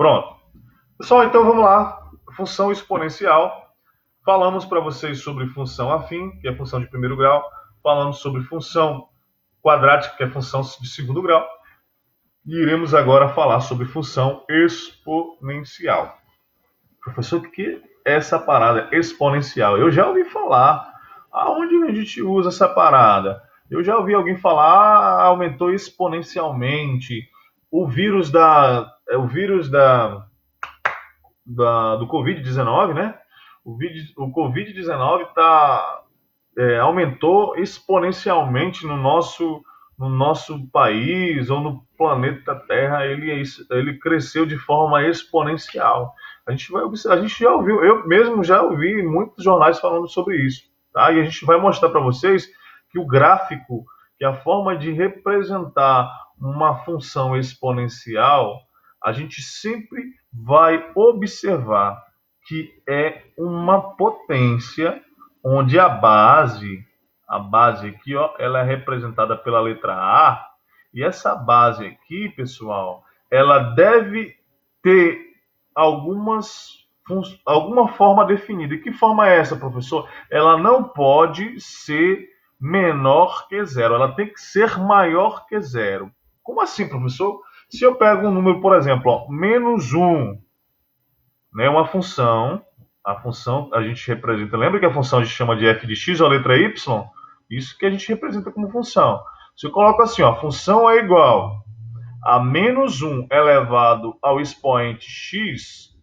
Pronto. Pessoal, então vamos lá. Função exponencial. Falamos para vocês sobre função afim, que é função de primeiro grau. Falamos sobre função quadrática, que é função de segundo grau. E iremos agora falar sobre função exponencial. Professor, o que é essa parada exponencial? Eu já ouvi falar. Aonde a gente usa essa parada? Eu já ouvi alguém falar, aumentou exponencialmente. Do Covid-19, né? O Covid-19 aumentou exponencialmente no nosso país ou no planeta Terra. Ele cresceu de forma exponencial. A gente já ouviu, eu mesmo já ouvi muitos jornais falando sobre isso, tá? E a gente vai mostrar para vocês que o gráfico, que a forma de representar uma função exponencial, a gente sempre vai observar que é uma potência onde a base aqui, ó, ela é representada pela letra A, e essa base aqui, pessoal, ela deve ter alguma forma definida. E que forma é essa, professor? Ela não pode ser menor que zero, ela tem que ser maior que zero. Como assim, professor? Se eu pego um número, por exemplo, ó, menos 1, né, uma função, a função a gente representa, lembra que a função a gente chama de f de x ou a letra y? Isso que a gente representa como função. Se eu coloco assim, ó, a função é igual a menos 1 elevado ao expoente x,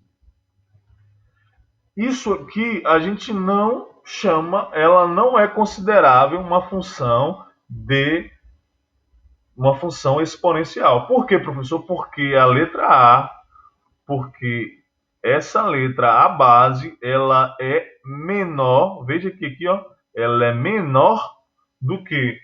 isso aqui a gente não chama, ela não é considerável uma função exponencial. Por quê, professor? Porque essa letra, a base, ela é menor, veja que aqui, ó, ela é menor do que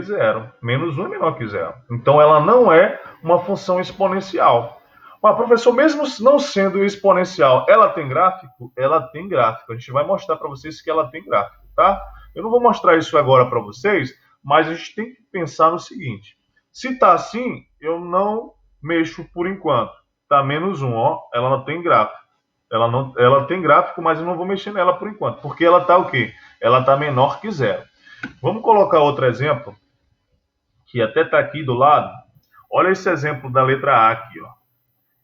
zero. Menos 1 é menor que zero. Então, ela não é uma função exponencial. Mas, professor, mesmo não sendo exponencial, ela tem gráfico? Ela tem gráfico. A gente vai mostrar para vocês que ela tem gráfico, tá? Eu não vou mostrar isso agora para vocês, mas a gente tem que pensar no seguinte. Se está assim, eu não mexo por enquanto. Está menos 1, ó, ela não tem gráfico. Ela tem gráfico, mas eu não vou mexer nela por enquanto, porque ela está o quê? Ela está menor que zero. Vamos colocar outro exemplo, que até está aqui do lado. Olha esse exemplo da letra A aqui, ó.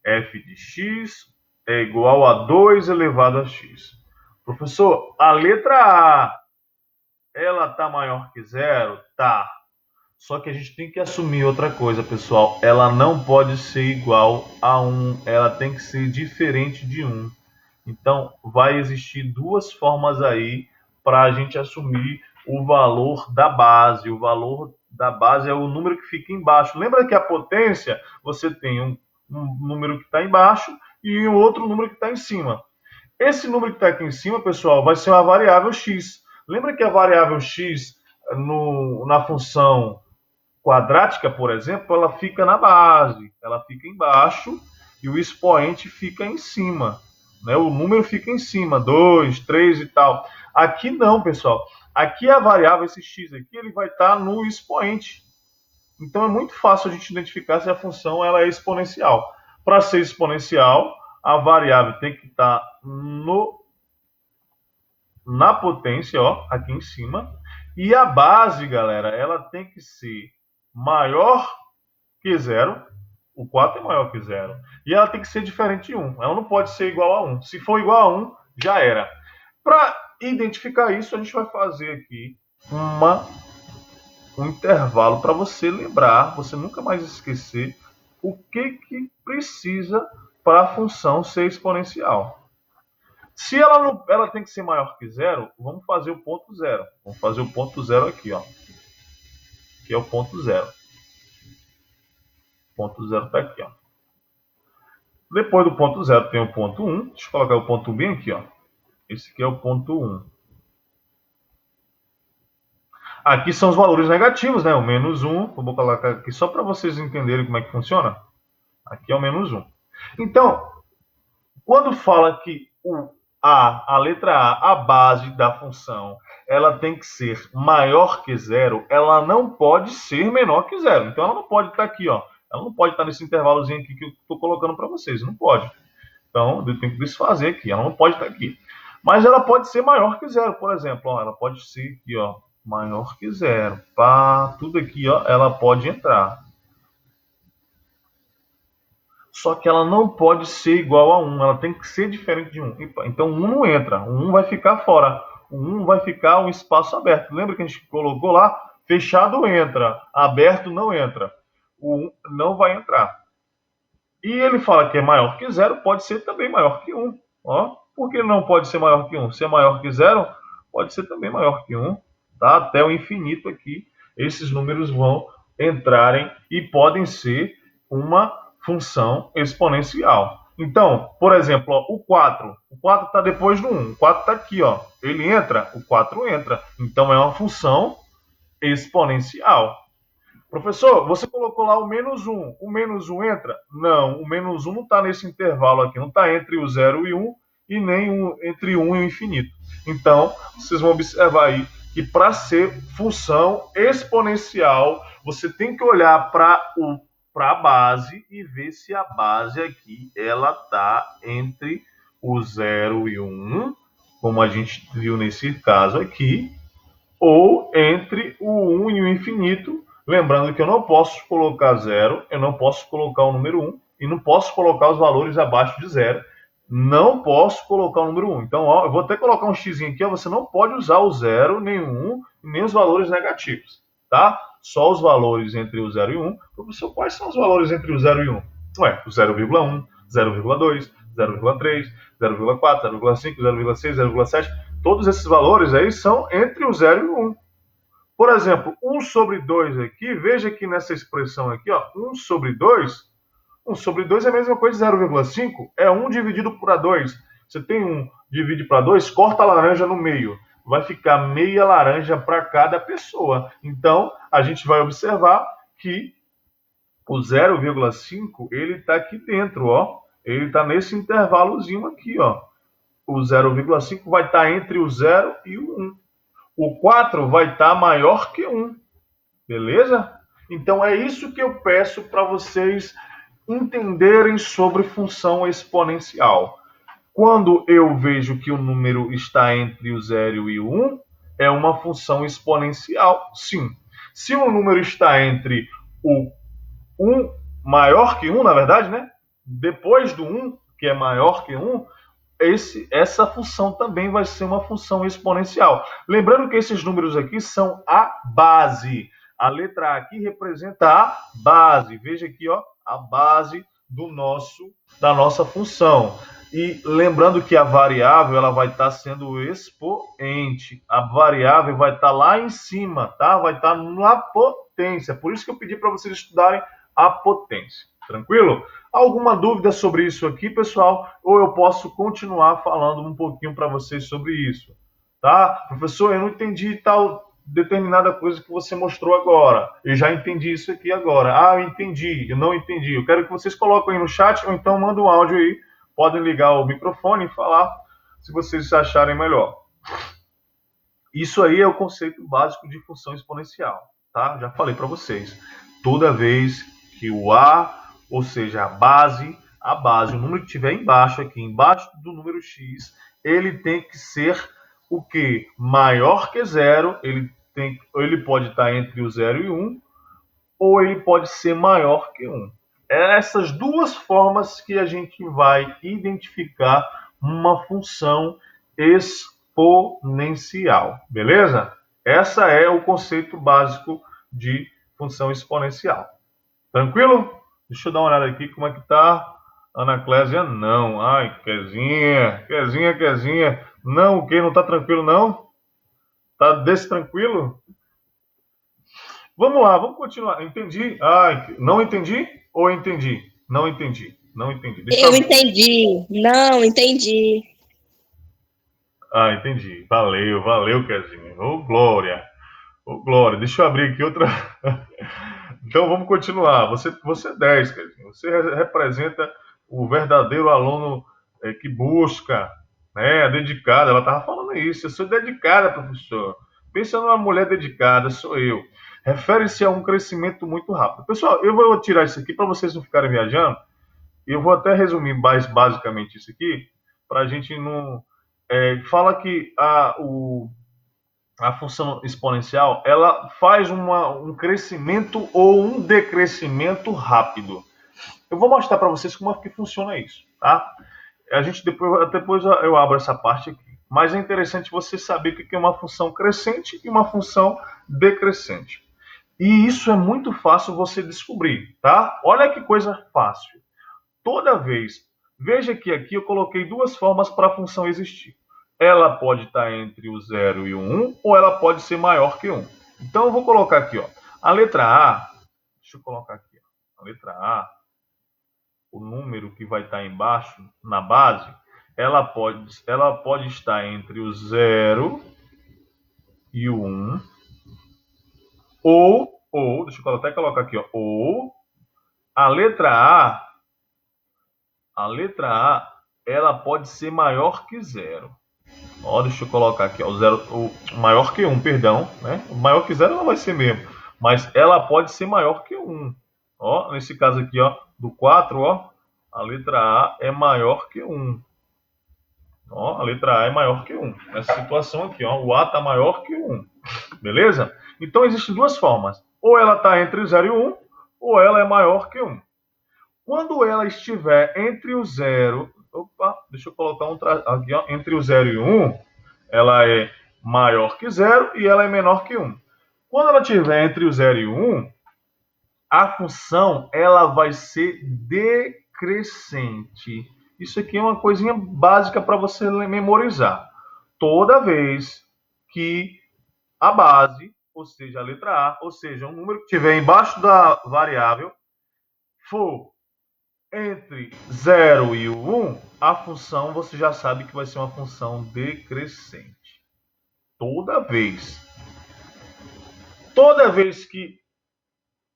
F de x é igual a 2 elevado a x. Professor, a letra A, ela está maior que zero? Tá. Só que a gente tem que assumir outra coisa, pessoal. Ela não pode ser igual a 1. Ela tem que ser diferente de 1. Então, vai existir duas formas aí para a gente assumir o valor da base. O valor da base é o número que fica embaixo. Lembra que a potência, você tem um número que está embaixo e um outro número que está em cima. Esse número que está aqui em cima, pessoal, vai ser uma variável x. Lembra que a variável x na função quadrática, por exemplo, ela fica na base, ela fica embaixo e o expoente fica em cima, né? O número fica em cima, 2, 3 e tal. Aqui não, pessoal. Aqui a variável, esse x aqui, ele vai estar no expoente. Então é muito fácil a gente identificar se a função ela é exponencial. Para ser exponencial, a variável tem que estar na potência, ó, aqui em cima. E a base, galera, ela tem que ser maior que zero. O 4 é maior que zero. E ela tem que ser diferente de 1. Ela não pode ser igual a 1. Se for igual a 1, já era. Para identificar isso, a gente vai fazer aqui um intervalo para você lembrar, você nunca mais esquecer o que precisa para a função ser exponencial. Se ela tem que ser maior que zero, vamos fazer o ponto zero. Vamos fazer o ponto zero aqui, ó. Que é o ponto zero. O ponto zero está aqui, ó. Depois do ponto zero tem o ponto 1. Deixa eu colocar o ponto bem aqui, ó. Esse aqui é o ponto 1. Aqui são os valores negativos, né? O menos 1. Eu vou colocar aqui só para vocês entenderem como é que funciona. Aqui é o menos 1. Então, quando fala que a letra A, a base da função, ela tem que ser maior que zero, ela não pode ser menor que zero. Então, ela não pode estar aqui, ó, Ela não pode estar nesse intervalozinho aqui que eu estou colocando para vocês. Não pode. Então, eu tenho que desfazer aqui. Ela não pode estar aqui. Mas ela pode ser maior que zero, por exemplo. Ó, ela pode ser aqui, ó, maior que zero. Pá, tudo aqui, ó, ela pode entrar. Só que ela não pode ser igual a 1, ela tem que ser diferente de 1. Então 1 não entra, o 1 vai ficar fora. O 1 vai ficar um espaço aberto. Lembra que a gente colocou lá? Fechado entra, aberto não entra. O 1 não vai entrar. E ele fala que é maior que zero, pode ser também maior que 1. Ó, por que não pode ser maior que 1? Se é maior que zero, pode ser também maior que 1. Tá? Até o infinito aqui, esses números vão entrarem e podem ser uma função exponencial. Então, por exemplo, ó, o 4. O 4 está depois do 1. O 4 está aqui. Ó. Ele entra? O 4 entra. Então, é uma função exponencial. Professor, você colocou lá o menos um. O menos um entra? Não, o menos um não está nesse intervalo aqui. Não está entre o 0 e 1 e nem entre 1 e o infinito. Então, vocês vão observar aí que para ser função exponencial, você tem que olhar para a base e ver se a base aqui ela está entre o 0 e o 1, como a gente viu nesse caso aqui, ou entre o 1 e o infinito. Lembrando que eu não posso colocar zero, eu não posso colocar o número 1 e não posso colocar os valores abaixo de zero. Não posso colocar o número 1. Então, ó, eu vou até colocar um x aqui, ó, você não pode usar o zero, nem o 1, nem os valores negativos, tá? Só os valores entre o 0 e o 1. Professor, quais são os valores entre o 0 e o 1? Ué, o 0,1, 0,2, 0,3, 0,4, 0,5, 0,6, 0,7. Todos esses valores aí são entre o 0 e o 1. Por exemplo, 1 sobre 2 aqui, veja que nessa expressão aqui, ó, 1 sobre 2, 1 sobre 2 é a mesma coisa de 0,5, é 1 dividido por A2. Você tem 1 divide para 2, corta a laranja no meio. Vai ficar meia laranja para cada pessoa. Então, a gente vai observar que o 0,5, ele está aqui dentro, ó. Ele está nesse intervalozinho aqui, ó. O 0,5 vai estar entre o 0 e o 1. O 4 vai estar maior que 1. Beleza? Então é isso que eu peço para vocês entenderem sobre função exponencial. Quando eu vejo que o número está entre o 0 e o 1, é uma função exponencial, sim. Se o número está entre o 1 maior que 1, na verdade, né? Depois do 1, que é maior que 1, essa função também vai ser uma função exponencial. Lembrando que esses números aqui são a base. A letra A aqui representa a base. Veja aqui, ó, a base da nossa função. E lembrando que a variável ela vai estar sendo o expoente. A variável vai estar lá em cima, tá? Vai estar na potência. Por isso que eu pedi para vocês estudarem a potência. Tranquilo? Alguma dúvida sobre isso aqui, pessoal? Ou eu posso continuar falando um pouquinho para vocês sobre isso? Tá? Professor, eu não entendi tal determinada coisa que você mostrou agora. Eu já entendi isso aqui agora. Ah, eu entendi. Eu não entendi. Eu quero que vocês coloquem aí no chat ou então mandem um áudio aí. Podem ligar o microfone e falar se vocês acharem melhor. Isso aí é o conceito básico de função exponencial, tá? Já falei para vocês. Toda vez que o A, ou seja, o número que tiver embaixo aqui, embaixo do número x, ele tem que ser o quê? Maior que zero, ele pode estar entre o 0 e 1, ou ele pode ser maior que 1. É essas duas formas que a gente vai identificar uma função exponencial, beleza? Essa é o conceito básico de função exponencial. Tranquilo? Deixa eu dar uma olhada aqui como é que tá. Ana Clésia, não. Ai, Quezinha. Não, o que? Não tá tranquilo, não? Tá destranquilo? Vamos lá, vamos continuar. Entendi? Ai, não entendi ou entendi? Não entendi. Não entendi. Deixa eu Eu abrir. entendi. Não, entendi. Ah, entendi. Valeu, Quezinha. Ô, Glória. Ô, Glória. Deixa eu abrir aqui outra. Então vamos continuar. Você é 10, Quezinha. Você representa o verdadeiro aluno que busca, né, dedicada. Ela estava falando isso. Eu sou dedicada, professor. Pensa numa mulher dedicada, sou eu. refere-se a um crescimento muito rápido. Pessoal, eu vou tirar isso aqui para vocês não ficarem viajando. Eu vou até resumir mais basicamente isso aqui, para a gente não... fala que a função exponencial, ela faz um crescimento ou um decrescimento rápido. Eu vou mostrar para vocês como é que funciona isso, tá? A gente depois eu abro essa parte aqui. Mas é interessante você saber o que é uma função crescente e uma função decrescente. E isso é muito fácil você descobrir, tá? Olha que coisa fácil. Toda vez, veja que aqui eu coloquei duas formas para a função existir. Ela pode estar entre o 0 e o 1, ou ela pode ser maior que 1. Então eu vou colocar aqui, ó, a letra A, deixa eu colocar aqui, ó, a letra A, o número que vai estar embaixo, na base, ela pode estar entre o 0 e o 1, ou, deixa eu até colocar aqui, ó, ou a letra A, ela pode ser maior que 0. Ó, deixa eu colocar aqui, ó, o maior que 1, perdão, né? O maior que 0 não vai ser mesmo, mas ela pode ser maior que 1. Ó, nesse caso aqui, ó, do 4, ó, a letra A é maior que 1. Ó, a letra A é maior que 1. Nessa situação aqui, ó, o A está maior que 1. Beleza? Então existem duas formas. Ou ela está entre 0 e 1, ou ela é maior que 1. Quando ela estiver entre o 0, deixa eu colocar aqui, ó, entre o 0 e 1, ela é maior que 0 e ela é menor que 1. Quando ela estiver entre o 0 e 1, a função ela vai ser decrescente. Isso aqui é uma coisinha básica para você memorizar. Toda vez que a base, ou seja, a letra A, ou seja, um número que estiver embaixo da variável, for entre 0 e o 1, a função você já sabe que vai ser uma função decrescente. Toda vez. Toda vez que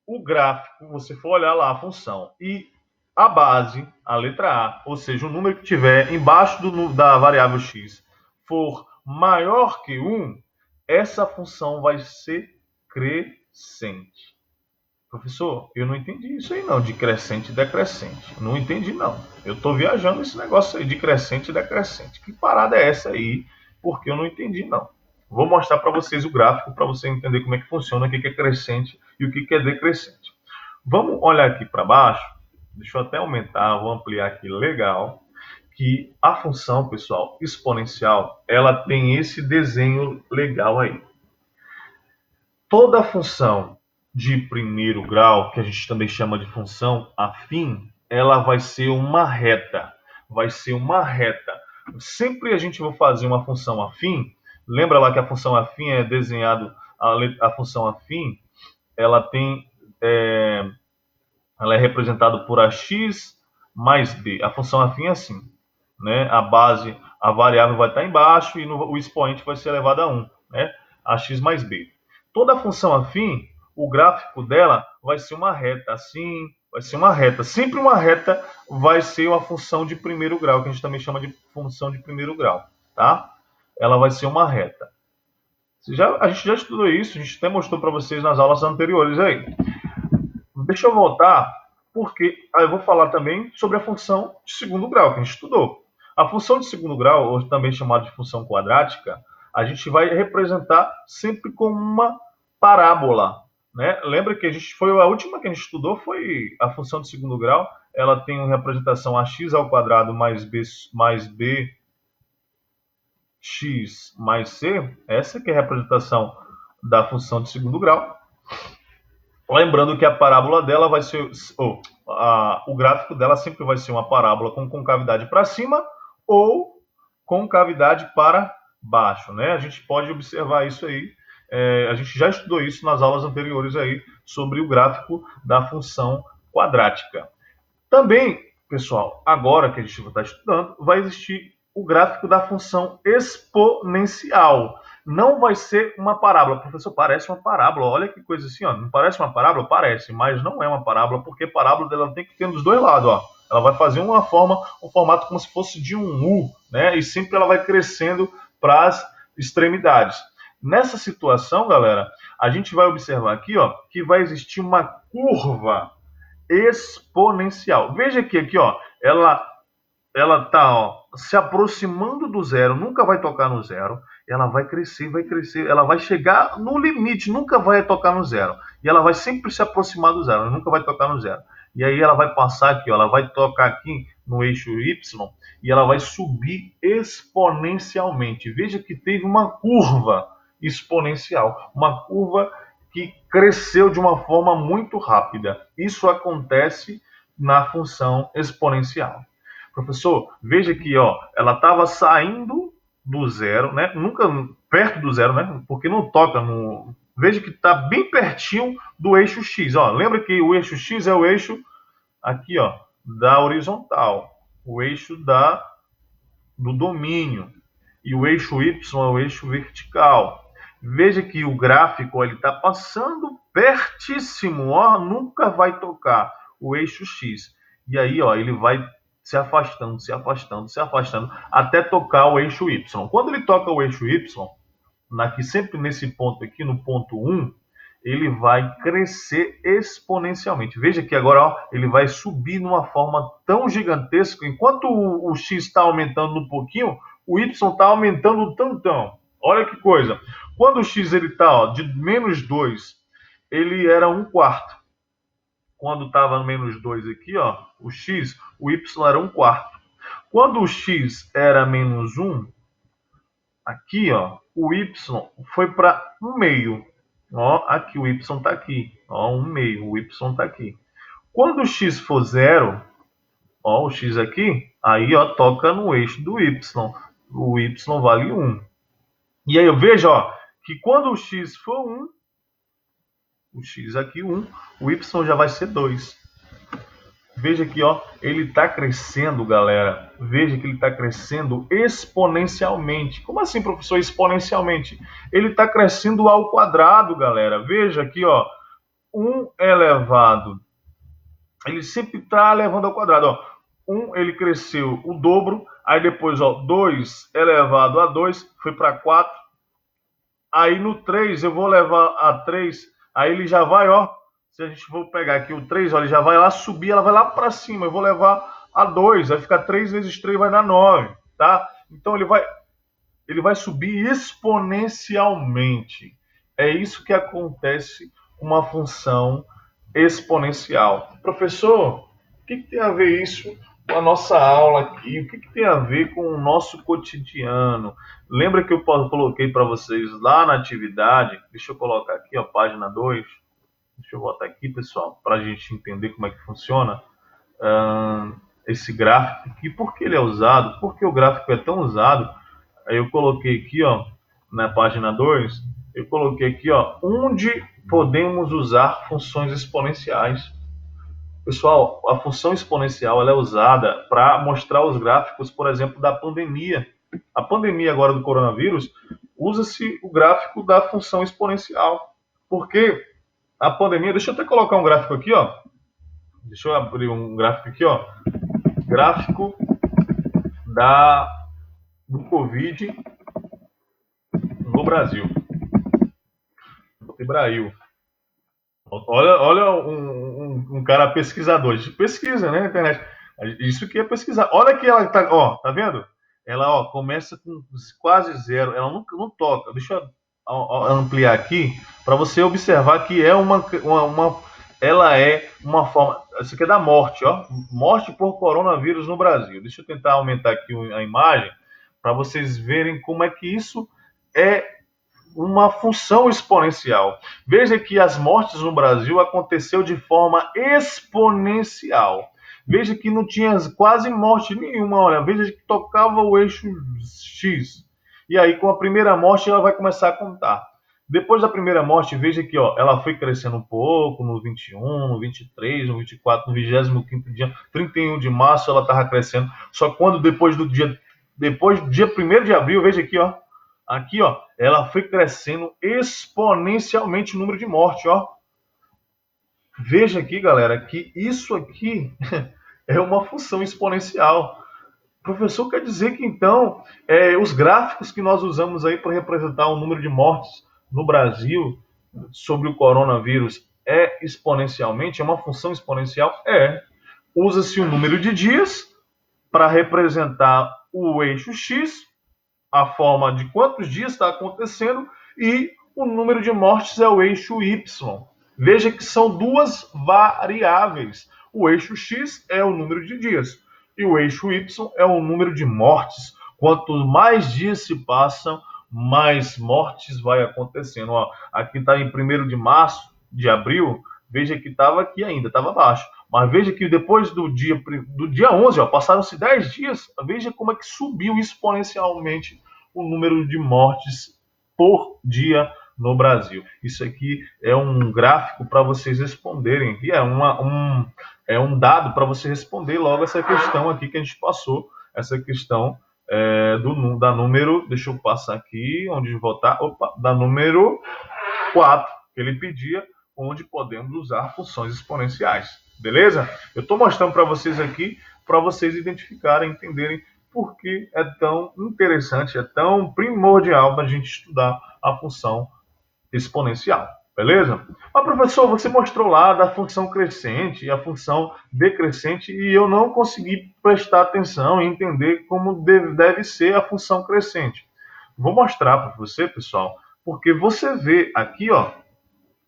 o gráfico, você for olhar lá a função e a base, a letra A, ou seja, o número que tiver embaixo da variável x, for maior que 1, essa função vai ser crescente. Professor, eu não entendi isso aí não, de crescente e decrescente. Não entendi não. Eu estou viajando esse negócio aí de crescente e decrescente. Que parada é essa aí? Porque eu não entendi não. Vou mostrar para vocês o gráfico para você entender como é que funciona, o que é crescente e o que é decrescente. Vamos olhar aqui para baixo. Deixa eu até aumentar, vou ampliar aqui, legal. Que a função, pessoal, exponencial, ela tem esse desenho legal aí. Toda função de primeiro grau, que a gente também chama de função afim, ela vai ser uma reta. Vai ser uma reta. Sempre a gente vai fazer uma função afim. Lembra lá que a função afim é desenhado, a função afim, ela tem, ela é representada por ax mais b. A função afim é assim, né? A base, a variável vai estar embaixo e o expoente vai ser elevado a 1, né? Ax mais b. Toda função afim, o gráfico dela vai ser uma reta, assim, vai ser uma reta. Sempre uma reta vai ser uma função de primeiro grau, que a gente também chama de função de primeiro grau, tá? Ela vai ser uma reta. A gente já estudou isso, a gente até mostrou para vocês nas aulas anteriores aí. Deixa eu voltar, porque aí eu vou falar também sobre a função de segundo grau, que a gente estudou. A função de segundo grau, ou também chamada de função quadrática, a gente vai representar sempre com uma parábola, né? Lembra que a última que a gente estudou foi a função de segundo grau. Ela tem uma representação ax ao quadrado mais bx mais c. Essa que é a representação da função de segundo grau. Lembrando que a parábola dela vai ser, o gráfico dela sempre vai ser uma parábola com concavidade para cima ou concavidade para baixo, né? A gente pode observar isso aí. A gente já estudou isso nas aulas anteriores aí sobre o gráfico da função quadrática. Também, pessoal, agora que a gente está estudando, vai existir o gráfico da função exponencial. Não vai ser uma parábola. Professor, parece uma parábola. Olha que coisa assim, ó. Não parece uma parábola? Parece, mas não é uma parábola, porque parábola dela tem que ter dos dois lados, ó. Ela vai fazer um formato como se fosse de um U, né? E sempre ela vai crescendo para as extremidades. Nessa situação, galera, a gente vai observar aqui, ó, que vai existir uma curva exponencial. Veja que aqui, ó, ela tá, ó, se aproximando do zero, nunca vai tocar no zero. Ela vai crescer, ela vai chegar no limite, nunca vai tocar no zero. E ela vai sempre se aproximar do zero, nunca vai tocar no zero. E aí ela vai passar aqui, ó, ela vai tocar aqui no eixo Y e ela vai subir exponencialmente. Veja que teve uma curva exponencial, uma curva que cresceu de uma forma muito rápida. Isso acontece na função exponencial. Professor, veja que ó, ela estava saindo do zero, né? Nunca perto do zero, né? Porque não toca no. Veja que está bem pertinho do eixo X. Ó. Lembra que o eixo X é o eixo aqui, ó, da horizontal, o eixo do domínio. E o eixo Y é o eixo vertical. Veja que o gráfico ele está passando pertíssimo, ó, nunca vai tocar o eixo X. E aí, ó, ele vai se afastando, se afastando, se afastando, até tocar o eixo Y. Quando ele toca o eixo Y, aqui, sempre nesse ponto aqui, no ponto 1, ele vai crescer exponencialmente. Veja que agora ó, ele vai subir numa forma tão gigantesca. Enquanto o X está aumentando um pouquinho, o Y está aumentando um tantão. Olha que coisa. Quando o X está de menos 2, ele era um quarto. Quando estava no menos 2 aqui, ó, o X, o Y era um quarto. Quando o X era menos 1, aqui, ó, o Y foi para um meio. Ó, aqui o Y está aqui. Ó, um meio. O Y está aqui. Quando o X for zero, ó, o X aqui, aí ó, toca no eixo do Y. O Y vale 1. E aí eu vejo ó, que quando o X for 1, o X aqui 1, o Y já vai ser 2. Veja aqui, ó, ele está crescendo, galera. Veja que ele está crescendo exponencialmente. Como assim, professor, exponencialmente? Ele está crescendo ao quadrado, galera. Veja aqui, ó, 1 elevado. Ele sempre está elevando ao quadrado, ó. 1 ele cresceu o dobro, aí depois, ó, 2 elevado a 2 foi para 4. Aí no 3 eu vou levar a 3, aí ele já vai, ó, se a gente for pegar aqui o 3, ó, ele já vai lá subir, ela vai lá para cima. Eu vou levar a 2, vai ficar 3 vezes 3 vai dar 9, tá? Então ele vai subir exponencialmente. É isso que acontece com uma função exponencial. Professor, o que tem a ver isso com a nossa aula aqui? O que tem a ver com o nosso cotidiano? Lembra que eu coloquei para vocês lá na atividade? Deixa eu colocar aqui, ó, página 2. Deixa eu botar aqui, pessoal, para a gente entender como é que funciona esse gráfico aqui. Por que ele é usado? Por que o gráfico é tão usado? Aí eu coloquei aqui, ó, na página 2, eu coloquei aqui, ó, onde podemos usar funções exponenciais. Pessoal, a função exponencial ela é usada para mostrar os gráficos, por exemplo, da pandemia. A pandemia agora do coronavírus, usa-se o gráfico da função exponencial. Porque a pandemia, deixa eu até colocar um gráfico aqui, ó. Deixa eu abrir um gráfico aqui, ó. Gráfico do Covid no Brasil. Brasil. Olha um cara pesquisador. A gente pesquisa, né, na internet. Isso que é pesquisar. Olha que ela tá, ó, tá vendo? Ela, ó, começa com quase zero. Ela não toca. Deixa eu ampliar aqui para você observar que é ela é uma forma. Isso aqui é da morte, ó. Morte por coronavírus no Brasil. Deixa eu tentar aumentar aqui a imagem para vocês verem como é que isso é uma função exponencial. Veja que as mortes no Brasil aconteceu de forma exponencial. Veja que não tinha quase morte nenhuma. Olha, veja que tocava o eixo X. E aí, com a primeira morte, ela vai começar a contar. Depois da primeira morte, veja que ó, ela foi crescendo um pouco no 21, no 23, no 24, no 25º dia, 31 de março ela estava crescendo. Só quando depois do dia 1º de abril, veja aqui, ó, aqui, ó, ela foi crescendo exponencialmente o número de mortes, ó. Veja aqui, galera, que isso aqui é uma função exponencial. Professor, quer dizer que então os gráficos que nós usamos aí para representar o número de mortes no Brasil sobre o coronavírus é exponencialmente? É uma função exponencial? É. Usa-se o número de dias para representar o eixo X, a forma de quantos dias está acontecendo, e o número de mortes é o eixo Y. Veja que são duas variáveis. O eixo X é o número de dias e o eixo Y é o número de mortes. Quanto mais dias se passam, mais mortes vai acontecendo. Ó, aqui está em 1º de março, de abril, veja que estava aqui ainda, estava baixo. Mas veja que depois do dia 11, ó, passaram-se 10 dias, veja como é que subiu exponencialmente o número de mortes por dia no Brasil. Isso aqui é um gráfico para vocês responderem, e é um dado para você responder logo essa questão aqui que a gente passou, essa questão da número, deixa eu passar aqui, onde votar, da número 4, que ele pedia, onde podemos usar funções exponenciais. Beleza? Eu estou mostrando para vocês aqui, para vocês identificarem, entenderem por que é tão interessante, é tão primordial para a gente estudar a função exponencial. Beleza? Mas, professor, você mostrou lá da função crescente e a função decrescente e eu não consegui prestar atenção e entender como deve ser a função crescente. Vou mostrar para você, pessoal, porque você vê aqui, ó,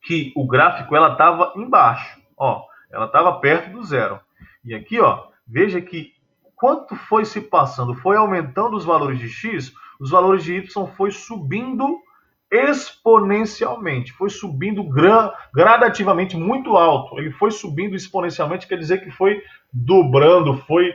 que o gráfico ela estava embaixo, ó, ela estava perto do zero. E aqui, ó, veja que quanto foi se passando, foi aumentando os valores de x, os valores de y foi subindo exponencialmente, foi subindo gradativamente muito alto. Ele foi subindo exponencialmente, quer dizer que foi dobrando, foi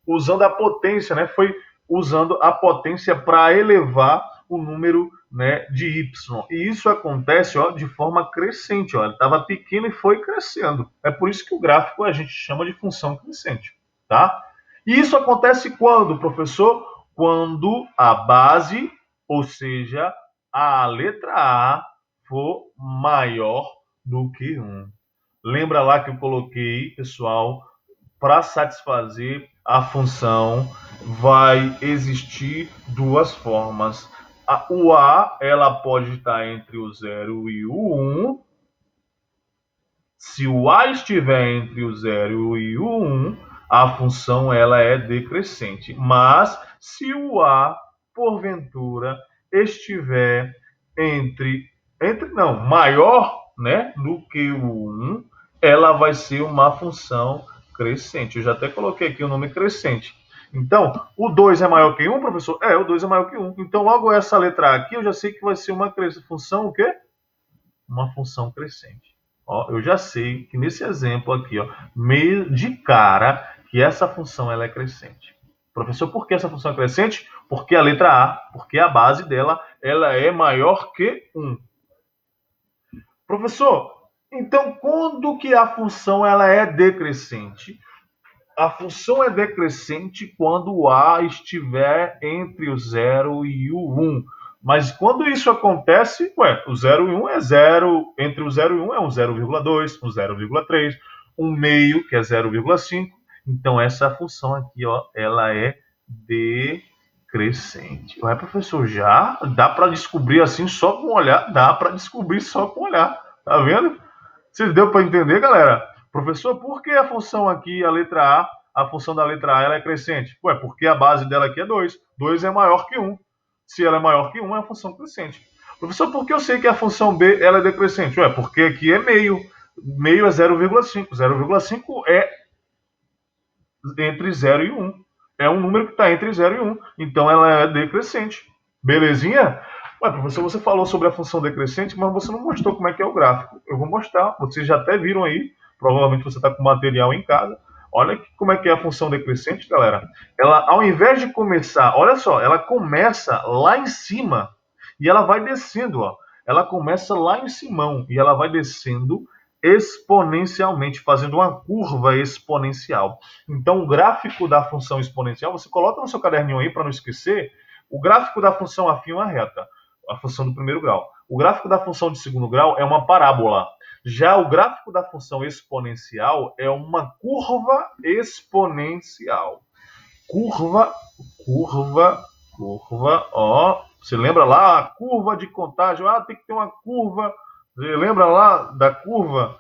usando a potência, né? Foi usando a potência para elevar o número, né, de y. E isso acontece, ó, de forma crescente. Ó. Ele estava pequeno e foi crescendo. É por isso que o gráfico a gente chama de função crescente. Tá? E isso acontece quando, professor? Quando a base, ou seja, a letra A, for maior do que 1. Lembra lá que eu coloquei, pessoal, para satisfazer a função vai existir duas formas. O A ela pode estar entre o 0 e o 1. Se o A estiver entre o 0 e o 1, a função ela é decrescente. Mas se o A, porventura, estiver maior, né, do que o 1, ela vai ser uma função crescente. Eu já até coloquei aqui o nome crescente. Então, o 2 é maior que 1, professor? O 2 é maior que 1. Então, logo essa letra A aqui, eu já sei que vai ser uma função o quê? Uma função crescente. Ó, eu já sei que nesse exemplo aqui, ó, meio de cara, que essa função ela é crescente. Professor, por que essa função é crescente? Porque a letra A, porque a base dela, ela é maior que 1. Professor, então quando que a função ela é decrescente? A função é decrescente quando o A estiver entre o 0 e o 1. Mas quando isso acontece, o 0 e 1 é 0, entre o 0 e 1 é um 0,2, um 0,3, um meio, que é 0,5. Então, essa função aqui, ó, ela é decrescente. Ué, professor, já dá para descobrir assim só com olhar? Dá para descobrir só com olhar. Tá vendo? Vocês deu para entender, galera? Professor, por que a função aqui, a função da letra A ela é crescente? Ué, porque a base dela aqui é 2. 2 é maior que 1. Se ela é maior que 1, é a função crescente. Professor, por que eu sei que a função B ela é decrescente? Ué, porque aqui é meio. Meio é 0,5. 0,5 é entre 0 e 1. É um número que está entre 0 e 1. Então ela é decrescente. Belezinha? Ué, professor, você falou sobre a função decrescente, mas você não mostrou como é que é o gráfico. Eu vou mostrar. Vocês já até viram aí. Provavelmente você está com material em casa. Olha como é que é a função decrescente, galera. Ela, ao invés de começar, olha só, ela começa lá em cima e ela vai descendo, ó. Ela começa lá em cima e ela vai descendo exponencialmente, fazendo uma curva exponencial. Então, o gráfico da função exponencial, você coloca no seu caderninho aí para não esquecer, o gráfico da função afim é uma reta, a função do primeiro grau. O gráfico da função de segundo grau é uma parábola. Já o gráfico da função exponencial é uma curva exponencial. curva, curva, curva, ó. Você lembra lá a curva de contágio? Ah, tem que ter uma curva. Você lembra lá da curva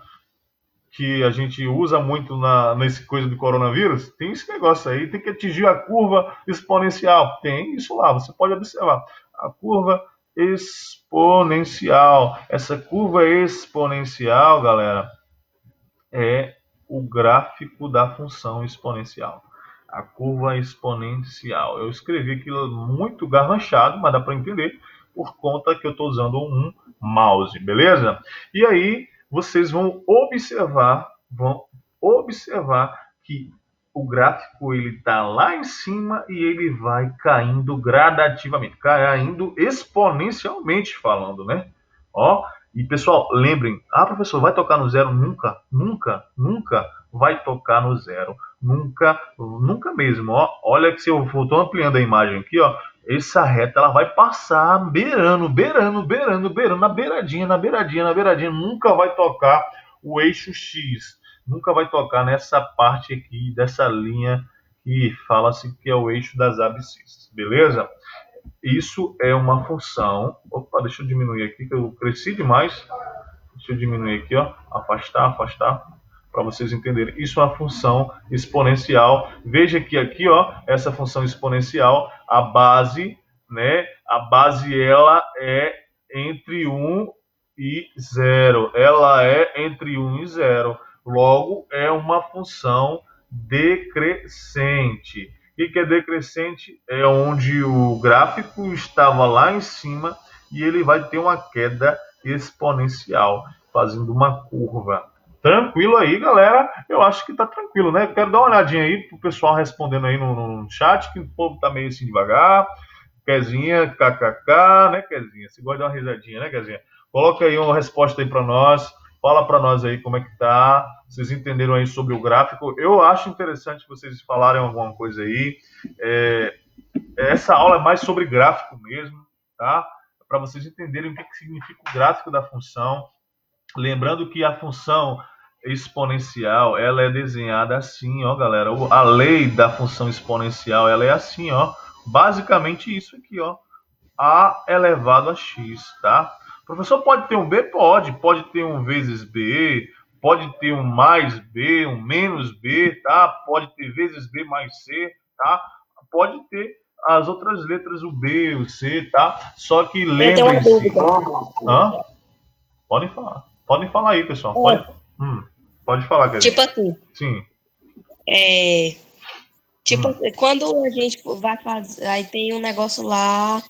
que a gente usa muito nesse coisa do coronavírus? Tem esse negócio aí, tem que atingir a curva exponencial. Tem isso lá, você pode observar. A curva exponencial. Essa curva exponencial, galera, é o gráfico da função exponencial. A curva exponencial. Eu escrevi aquilo muito garranchado, mas dá para entender por conta que eu estou usando um mouse, beleza? E aí vocês vão observar que o gráfico ele está lá em cima e ele vai caindo gradativamente, caindo exponencialmente falando, né? Ó, e pessoal, lembrem, professor, vai tocar no zero? Nunca, nunca, nunca vai tocar no zero. Nunca, nunca mesmo. Ó, olha que se eu estou ampliando a imagem aqui, ó, essa reta ela vai passar beirando, beirando, beirando, beirando, na beiradinha, na beiradinha, na beiradinha. Nunca vai tocar o eixo X. Nunca vai tocar nessa parte aqui dessa linha que fala-se que é o eixo das abscissas. Beleza? Isso é uma função. Opa, deixa eu diminuir aqui, que eu cresci demais. Deixa eu diminuir aqui, ó. Afastar, afastar, para vocês entenderem. Isso é uma função exponencial. Veja que aqui, ó, essa função exponencial, a base, né? A base ela é entre 1 e 0. Ela é entre 1 e 0. Logo, é uma função decrescente. O que é decrescente? É onde o gráfico estava lá em cima e ele vai ter uma queda exponencial, fazendo uma curva. Tranquilo aí, galera? Eu acho que tá tranquilo, né? Quero dar uma olhadinha aí pro pessoal respondendo aí no chat, que o povo tá meio assim devagar. Quezinha, kkk, né, Quezinha? Você gosta de dar uma risadinha, né, Quezinha? Coloca aí uma resposta aí para nós. Fala para nós aí como é que tá. Vocês entenderam aí sobre o gráfico? Eu acho interessante vocês falarem alguma coisa aí. Essa aula é mais sobre gráfico mesmo, tá? Para vocês entenderem o que significa o gráfico da função. Lembrando que a função exponencial, ela é desenhada assim, ó, galera. A lei da função exponencial, ela é assim, ó. Basicamente isso aqui, ó. A elevado a x, tá? O professor pode ter um b? Pode ter um vezes b, pode ter um mais b, um menos b, tá? Pode ter vezes b mais c, tá? Pode ter as outras letras, o b, o c, tá? Só que Eu tenho uma lembrem-se. dúvida. Hã? Podem falar. Podem falar aí, pessoal. Pode falar, Tipo Kevin. assim, Sim. tipo, Hum. quando a gente vai fazer, aí tem um negócio lá,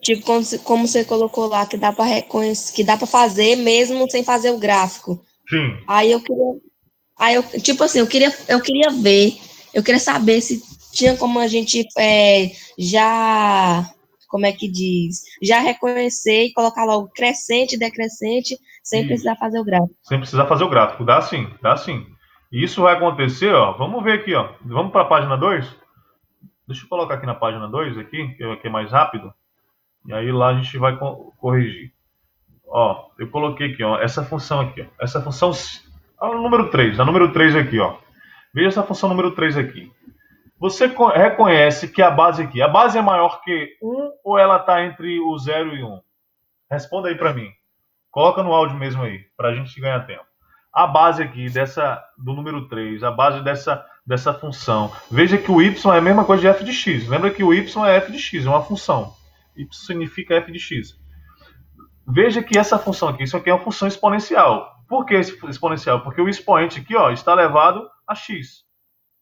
tipo, como você colocou lá, que dá para reconhecer, que dá para fazer mesmo sem fazer o gráfico. Sim. Aí eu queria, tipo assim, eu queria ver, eu queria saber se tinha como a gente já, como é que diz, já reconhecer e colocar logo crescente, decrescente, sem Isso. precisar fazer o gráfico. Sem precisar fazer o gráfico. Dá sim, dá sim. E isso vai acontecer, ó. Vamos ver aqui, ó. Vamos para a página 2. Deixa eu colocar aqui na página 2 aqui, que é mais rápido. E aí lá a gente vai corrigir. Ó, eu coloquei aqui, ó, essa função aqui, ó. Essa função, a número 3, a número 3 aqui, ó. Veja essa função número 3 aqui. Você reconhece que a base aqui, a base é maior que 1 ou ela está entre o 0 e 1? Responda aí para mim. Coloca no áudio mesmo aí, para a gente ganhar tempo. A base aqui do número 3, a base dessa função. Veja que o y é a mesma coisa de f de x. Lembra que o y é f de x, é uma função. Y significa f de x. Veja que essa função aqui, isso aqui é uma função exponencial. Por que exponencial? Porque o expoente aqui, ó, está elevado a x.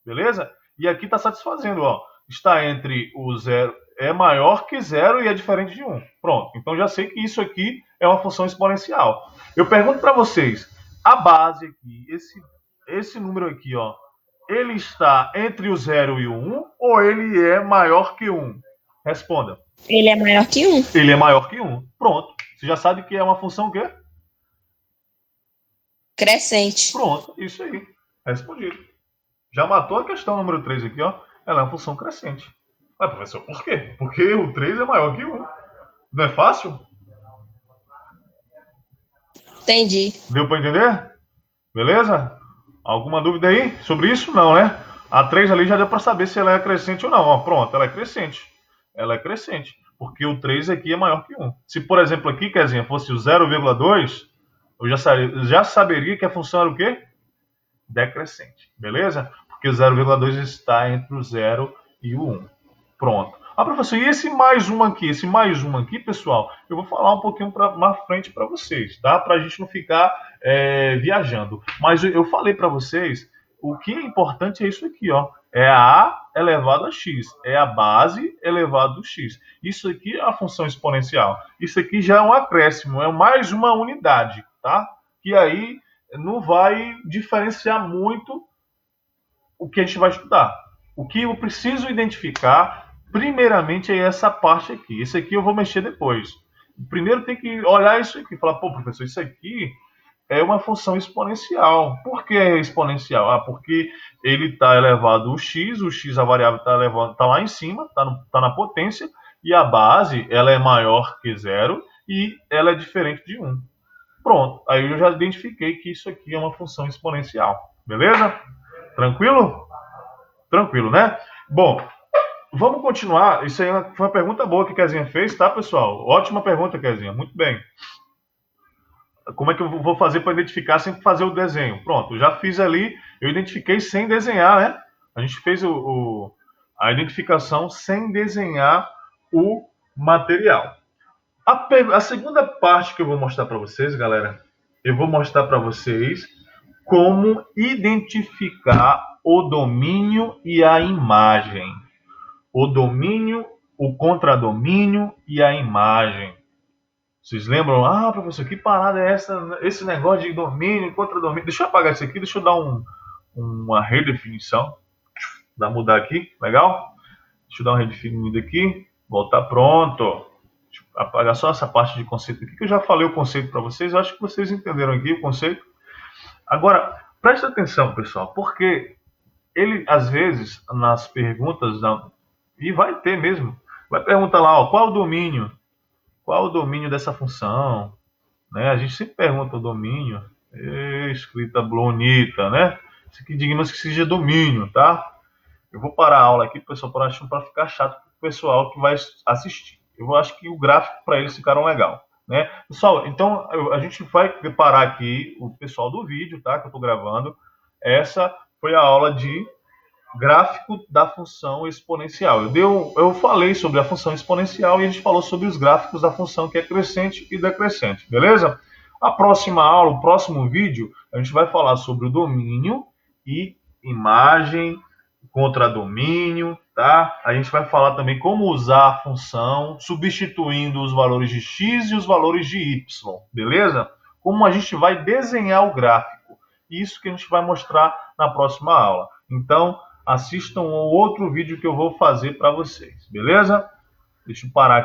Beleza? E aqui está satisfazendo, ó. Está entre o 0, é maior que 0 e é diferente de 1. Pronto. Então já sei que isso aqui é uma função exponencial. Eu pergunto para vocês, a base aqui, esse número aqui, ó, ele está entre o 0 e o 1 ou ele é maior que 1? Responda. Ele é maior que 1. Ele é maior que 1. Pronto. Você já sabe que é uma função o quê? Crescente. Pronto. Isso aí. Respondido. Já matou a questão número 3 aqui, ó. Ela é uma função crescente. Mas, professor, por quê? Porque o 3 é maior que o 1. Não é fácil? Entendi. Deu para entender? Beleza? Alguma dúvida aí sobre isso? Não, né? A 3 ali já deu para saber se ela é crescente ou não. Ó, pronto, ela é crescente. Ela é crescente, porque o 3 aqui é maior que 1. Se, por exemplo, aqui, Kezinha, fosse o 0,2, eu já saberia que a função era o quê? Decrescente, beleza? Porque o 0,2 está entre o 0 e o 1. Pronto. Ah, professor, e esse mais um aqui? Esse mais um aqui, pessoal, eu vou falar um pouquinho mais frente para vocês, tá? Para a gente não ficar viajando. Mas eu falei para vocês, o que é importante é isso aqui, ó. É a elevado a x. É a base elevado a x. Isso aqui é a função exponencial. Isso aqui já é um acréscimo, é mais uma unidade, tá? Que aí não vai diferenciar muito o que a gente vai estudar. O que eu preciso identificar, primeiramente, é essa parte aqui. Esse aqui eu vou mexer depois. Primeiro tem que olhar isso aqui e falar, pô, professor, isso aqui é uma função exponencial. Por que é exponencial? Ah, porque ele está elevado o x, a variável está lá em cima, está na potência, e a base ela é maior que zero e ela é diferente de 1. Pronto, aí eu já identifiquei que isso aqui é uma função exponencial. Beleza? Tranquilo? Tranquilo, né? Bom, vamos continuar. Isso aí foi uma pergunta boa que a Kezinha fez, tá, pessoal? Ótima pergunta, Kezinha. Muito bem. Como é que eu vou fazer para identificar sem fazer o desenho? Pronto, eu já fiz ali, eu identifiquei sem desenhar, né? A gente fez a identificação sem desenhar o material. A segunda parte que eu vou mostrar para vocês, galera, eu vou mostrar para vocês como identificar o domínio e a imagem. O domínio, o contradomínio e a imagem. Vocês lembram? Ah, professor, que parada é essa? Esse negócio de domínio e contradomínio. Deixa eu apagar isso aqui, deixa eu dar uma redefinição. Dá mudar aqui, legal? Deixa eu dar uma redefinida aqui. Voltar pronto. Deixa eu apagar só essa parte de conceito aqui, que eu já falei o conceito para vocês. Eu acho que vocês entenderam aqui o conceito. Agora, preste atenção, pessoal, porque ele, às vezes, nas perguntas, e vai ter mesmo, vai perguntar lá, ó, qual o domínio? Qual o domínio dessa função? Né? A gente sempre pergunta o domínio. Escrita bonita, né? Isso aqui digamos que seja domínio, tá? Eu vou parar a aula aqui, pessoal, para ficar chato para o pessoal que vai assistir. Eu acho que o gráfico para eles ficaram legal. Né? Pessoal, então a gente vai preparar aqui o pessoal do vídeo, tá? Que eu estou gravando. Essa foi a aula de gráfico da função exponencial. Eu falei sobre a função exponencial e a gente falou sobre os gráficos da função que é crescente e decrescente, beleza? A próxima aula, o próximo vídeo, a gente vai falar sobre o domínio e imagem contra domínio, tá? A gente vai falar também como usar a função, substituindo os valores de x e os valores de y, beleza? Como a gente vai desenhar o gráfico. Isso que a gente vai mostrar na próxima aula. Então, assistam o outro vídeo que eu vou fazer para vocês, beleza? Deixa eu parar aqui.